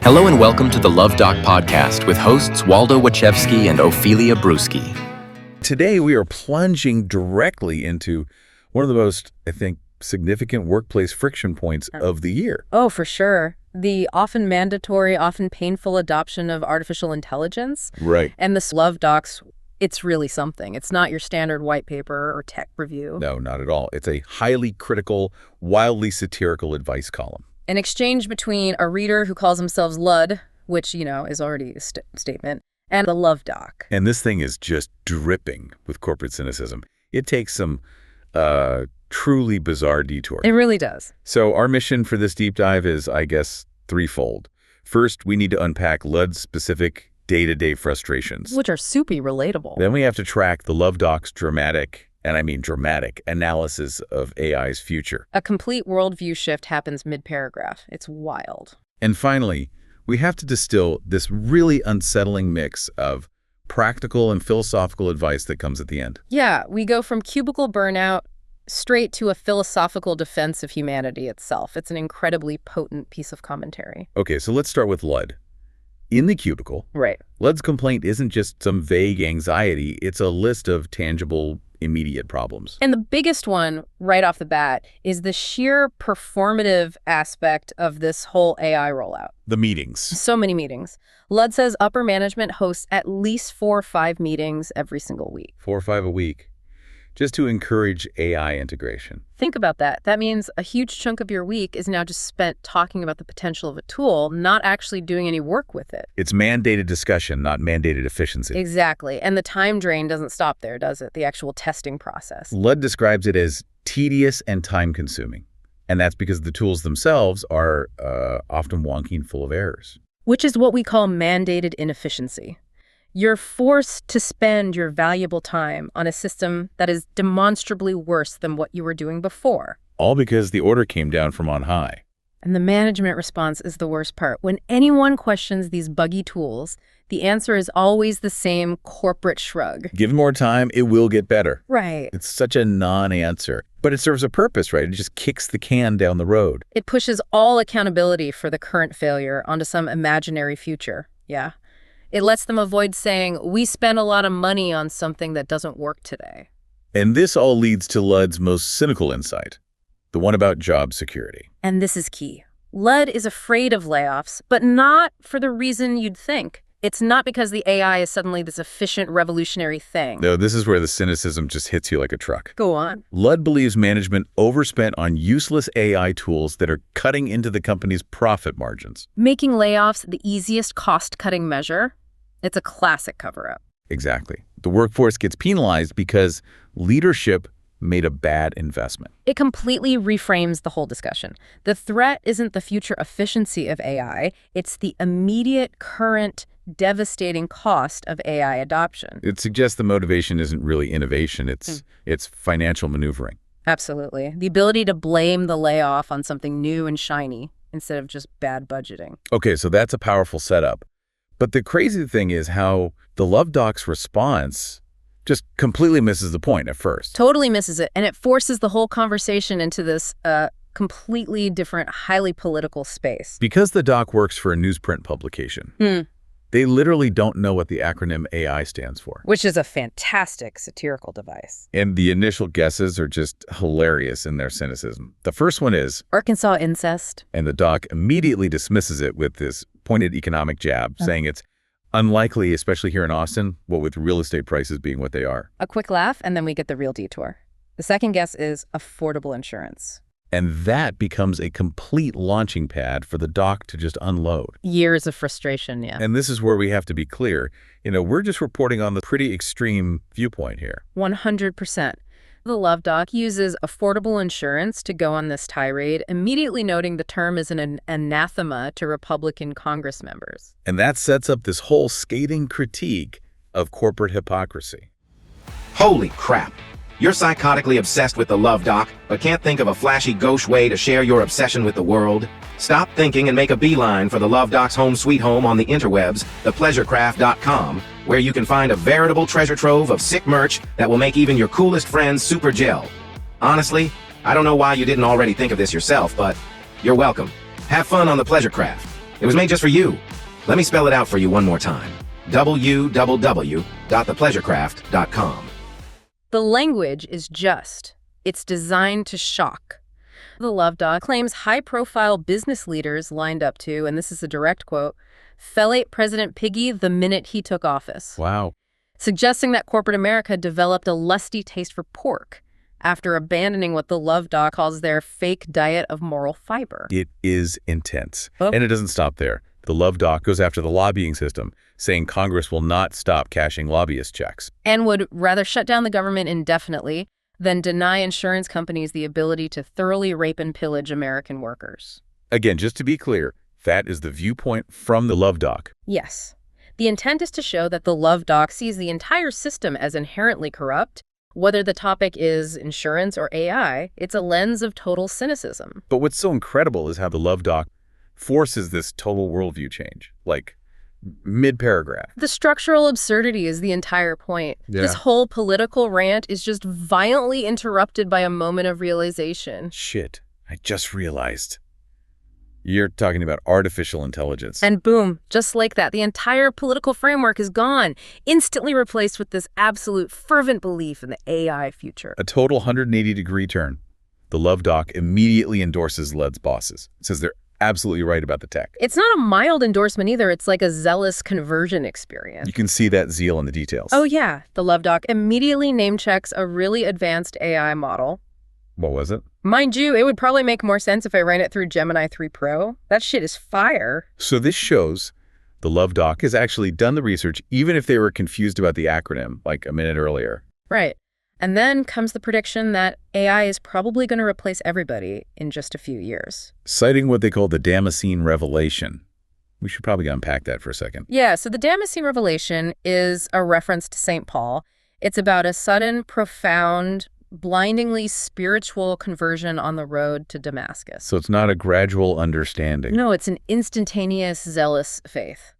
Hello and welcome to the Luv Doc podcast with hosts Waldo Wachewski and Ophelia Bruschi. Today we are plunging directly into one of the most, I think, significant workplace friction points of the year. Oh, for sure. The often mandatory, often painful adoption of artificial intelligence. Right. And this Luv Docs, it's really something. It's not your standard white paper or tech review. No, not at all. It's a highly critical, wildly satirical advice column. An exchange between a reader who calls themselves Lud, which, is already a statement, and the Luv Doc. And this thing is just dripping with corporate cynicism. It takes some truly bizarre detours. It really does. So our mission for this deep dive is, I guess, threefold. First, we need to unpack Lud's specific day-to-day frustrations. Which are super relatable. Then we have to track the Luv Doc's dramatic, and I mean dramatic, analysis of AI's future. A complete worldview shift happens mid-paragraph. It's wild. And finally, we have to distill this really unsettling mix of practical and philosophical advice that comes at the end. Yeah, we go from cubicle burnout straight to a philosophical defense of humanity itself. It's an incredibly potent piece of commentary. Okay, so let's start with Lud. In the cubicle, Right. Lud's complaint isn't just some vague anxiety, it's a list of tangible, immediate problems. And the biggest one, right off the bat, is the sheer performative aspect of this whole AI rollout. The meetings. So many meetings. Lud says upper management hosts at least 4 or 5 meetings every single week. 4 or 5 a week, just to encourage AI integration. Think about that. That means a huge chunk of your week is now just spent talking about the potential of a tool, not actually doing any work with it. It's mandated discussion, not mandated efficiency. Exactly. And the time drain doesn't stop there, does it? The actual testing process. Lud describes it as tedious and time-consuming. And that's because the tools themselves are often wonky and full of errors. Which is what we call mandated inefficiency. You're forced to spend your valuable time on a system that is demonstrably worse than what you were doing before. All because the order came down from on high. And the management response is the worst part. When anyone questions these buggy tools, the answer is always the same corporate shrug. Given more time, it will get better. Right. It's such a non-answer. But it serves a purpose, right? It just kicks the can down the road. It pushes all accountability for the current failure onto some imaginary future. Yeah. It lets them avoid saying, we spent a lot of money on something that doesn't work today. And this all leads to Lud's most cynical insight, the one about job security. And this is key. Lud is afraid of layoffs, but not for the reason you'd think. It's not because the AI is suddenly this efficient, revolutionary thing. No, this is where the cynicism just hits you like a truck. Go on. Lud believes management overspent on useless AI tools that are cutting into the company's profit margins. Making layoffs the easiest cost-cutting measure? It's a classic cover-up. Exactly. The workforce gets penalized because leadership made a bad investment. It completely reframes the whole discussion. The threat isn't the future efficiency of AI, it's the immediate, current, devastating cost of AI adoption. It suggests the motivation isn't really innovation, it's financial maneuvering. Absolutely. The ability to blame the layoff on something new and shiny instead of just bad budgeting. Okay, so that's a powerful setup. But the crazy thing is how the Luv Doc's response just completely misses the point at first. Totally misses it. And it forces the whole conversation into this completely different, highly political space. Because the doc works for a newsprint publication, they literally don't know what the acronym AI stands for. Which is a fantastic satirical device. And the initial guesses are just hilarious in their cynicism. The first one is Arkansas incest. And the doc immediately dismisses it with this pointed economic jab, saying it's unlikely, especially here in Austin, what with real estate prices being what they are. A quick laugh, and then we get the real detour. The second guess is affordable insurance. And that becomes a complete launching pad for the doc to just unload. Years of frustration, yeah. And this is where we have to be clear. We're just reporting on the pretty extreme viewpoint here. 100%. The Luv Doc uses affordable insurance to go on this tirade, immediately noting the term is an anathema to Republican Congress members. And that sets up this whole scathing critique of corporate hypocrisy. Holy crap! You're psychotically obsessed with the Luv Doc, but can't think of a flashy gauche way to share your obsession with the world? Stop thinking and make a beeline for the Luv Doc's home sweet home on the interwebs, thepleasurecraft.com, where you can find a veritable treasure trove of sick merch that will make even your coolest friends super gel. Honestly, I don't know why you didn't already think of this yourself, but you're welcome. Have fun on the Pleasure Craft. It was made just for you. Let me spell it out for you one more time. www.thepleasurecraft.com. The language is just. It's designed to shock. The Luv Doc claims high-profile business leaders lined up to, and this is a direct quote, "fellate President Piggy the minute he took office," Wow. suggesting that corporate America developed a lusty taste for pork after abandoning what the Luv Doc calls their fake diet of moral fiber. It is intense. Oh. And it doesn't stop there. The Luv Doc goes after the lobbying system, saying Congress will not stop cashing lobbyist checks. And would rather shut down the government indefinitely than deny insurance companies the ability to thoroughly rape and pillage American workers. Again, just to be clear, that is the viewpoint from the Luv Doc. Yes. The intent is to show that the Luv Doc sees the entire system as inherently corrupt. Whether the topic is insurance or AI, it's a lens of total cynicism. But what's so incredible is how the Luv Doc forces this total worldview change, like mid-paragraph. The structural absurdity is the entire point. Yeah. This whole political rant is just violently interrupted by a moment of realization. Shit, I just realized. You're talking about artificial intelligence. And boom, just like that, the entire political framework is gone, instantly replaced with this absolute fervent belief in the AI future. A total 180-degree turn. The Luv Doc immediately endorses Lud's bosses. It says they're absolutely right about the tech. It's not a mild endorsement either. It's like a zealous conversion experience. You can see that zeal in the details. Oh yeah, the Luv Doc immediately name checks a really advanced AI model. What was it? Mind you, it would probably make more sense if I ran it through Gemini 3 Pro. That shit is fire. So this shows the Luv Doc has actually done the research, even if they were confused about the acronym like a minute earlier. Right. And then comes the prediction that AI is probably going to replace everybody in just a few years. Citing what they call the Damascene revelation. We should probably unpack that for a second. Yeah, so the Damascene revelation is a reference to St. Paul. It's about a sudden, profound, blindingly spiritual conversion on the road to Damascus. So it's not a gradual understanding. No, it's an instantaneous, zealous faith.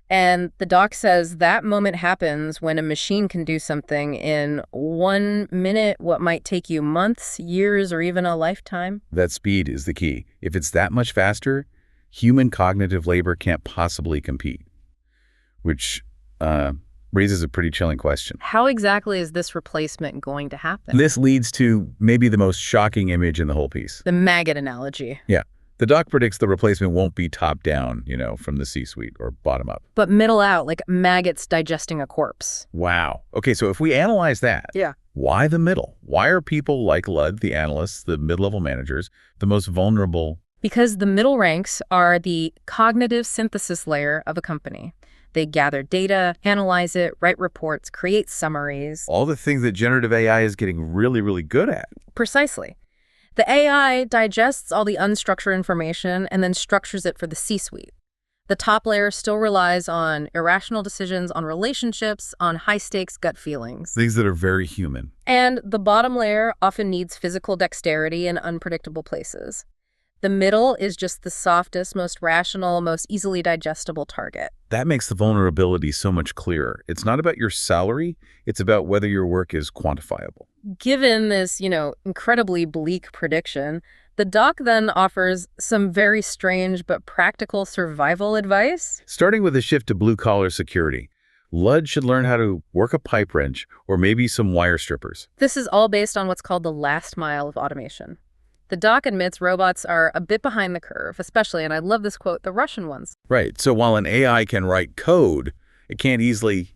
And the doc says that moment happens when a machine can do something in 1 minute, what might take you months, years, or even a lifetime. That speed is the key. If it's that much faster, human cognitive labor can't possibly compete. Which raises a pretty chilling question. How exactly is this replacement going to happen? This leads to maybe the most shocking image in the whole piece. The maggot analogy. Yeah. The doc predicts the replacement won't be top down, from the C-suite or bottom up. But middle out, like maggots digesting a corpse. Wow. Okay, so if we analyze that, Yeah. why the middle? Why are people like Lud, the analysts, the mid-level managers, the most vulnerable? Because the middle ranks are the cognitive synthesis layer of a company. They gather data, analyze it, write reports, create summaries. All the things that generative AI is getting really, really good at. Precisely. The AI digests all the unstructured information and then structures it for the C-suite. The top layer still relies on irrational decisions, on relationships, on high-stakes gut feelings. Things that are very human. And the bottom layer often needs physical dexterity in unpredictable places. The middle is just the softest, most rational, most easily digestible target. That makes the vulnerability so much clearer. It's not about your salary, it's about whether your work is quantifiable. Given this, incredibly bleak prediction, the doc then offers some very strange but practical survival advice. Starting with a shift to blue-collar security, Lud should learn how to work a pipe wrench or maybe some wire strippers. This is all based on what's called the last mile of automation. The doc admits robots are a bit behind the curve, especially, and I love this quote, the Russian ones. Right. So while an AI can write code, it can't easily,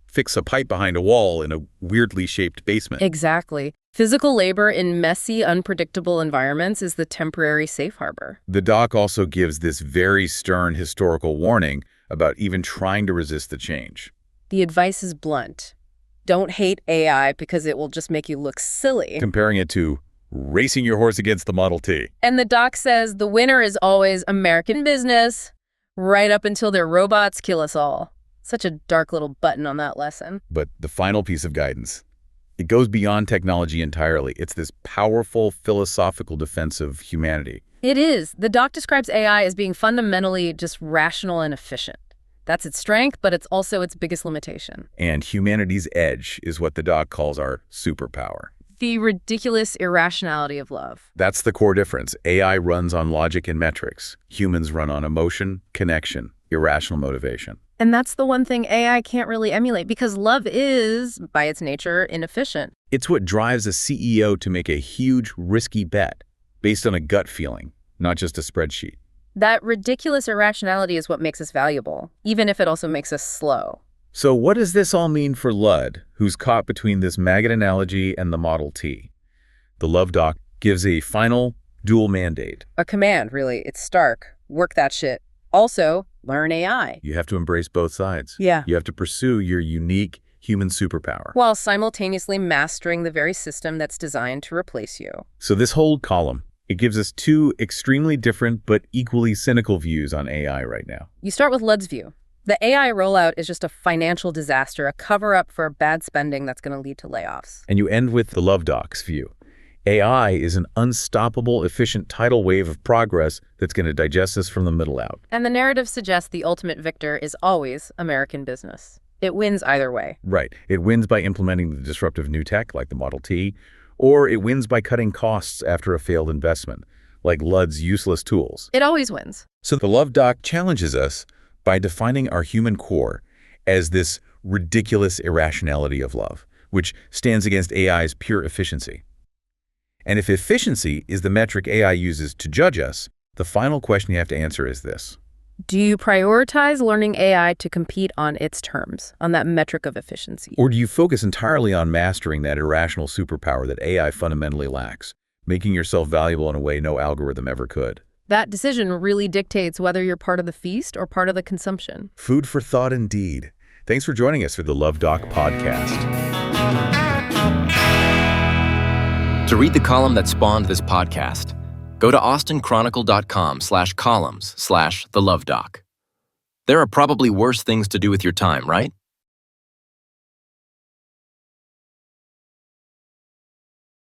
fix a pipe behind a wall in a weirdly shaped basement. Exactly. Physical labor in messy, unpredictable environments is the temporary safe harbor. The doc also gives this very stern historical warning about even trying to resist the change. The advice is blunt. Don't hate AI because it will just make you look silly. Comparing it to racing your horse against the Model T. And the doc says the winner is always American business, right up until their robots kill us all. Such a dark little button on that lesson. But the final piece of guidance, it goes beyond technology entirely. It's this powerful philosophical defense of humanity. It is. The doc describes AI as being fundamentally just rational and efficient. That's its strength, but it's also its biggest limitation. And humanity's edge is what the doc calls our superpower. The ridiculous irrationality of love. That's the core difference. AI runs on logic and metrics. Humans run on emotion, connection, irrational motivation. And that's the one thing AI can't really emulate because love is, by its nature, inefficient. It's what drives a CEO to make a huge, risky bet based on a gut feeling, not just a spreadsheet. That ridiculous irrationality is what makes us valuable, even if it also makes us slow. So what does this all mean for Lud, who's caught between this maggot analogy and the Model T? The Luv Doc gives a final dual mandate. A command, really. It's stark. Work that shit. Also, learn AI. You have to embrace both sides. Yeah. You have to pursue your unique human superpower. While simultaneously mastering the very system that's designed to replace you. So this whole column, it gives us two extremely different but equally cynical views on AI right now. You start with Lud's view. The AI rollout is just a financial disaster, a cover-up for bad spending that's going to lead to layoffs. And you end with the Luv Doc's view. AI is an unstoppable, efficient tidal wave of progress that's going to digest us from the middle out. And the narrative suggests the ultimate victor is always American business. It wins either way. Right. It wins by implementing the disruptive new tech, like the Model T, or it wins by cutting costs after a failed investment, like Lud's useless tools. It always wins. So the Luv Doc challenges us by defining our human core as this ridiculous irrationality of love, which stands against AI's pure efficiency. And if efficiency is the metric AI uses to judge us, the final question you have to answer is this. Do you prioritize learning AI to compete on its terms, on that metric of efficiency? Or do you focus entirely on mastering that irrational superpower that AI fundamentally lacks, making yourself valuable in a way no algorithm ever could? That decision really dictates whether you're part of the feast or part of the consumption. Food for thought indeed. Thanks for joining us for the Luv Doc podcast. To read the column that spawned this podcast, go to austinchronicle.com/columns/the Luv Doc. There are probably worse things to do with your time, right?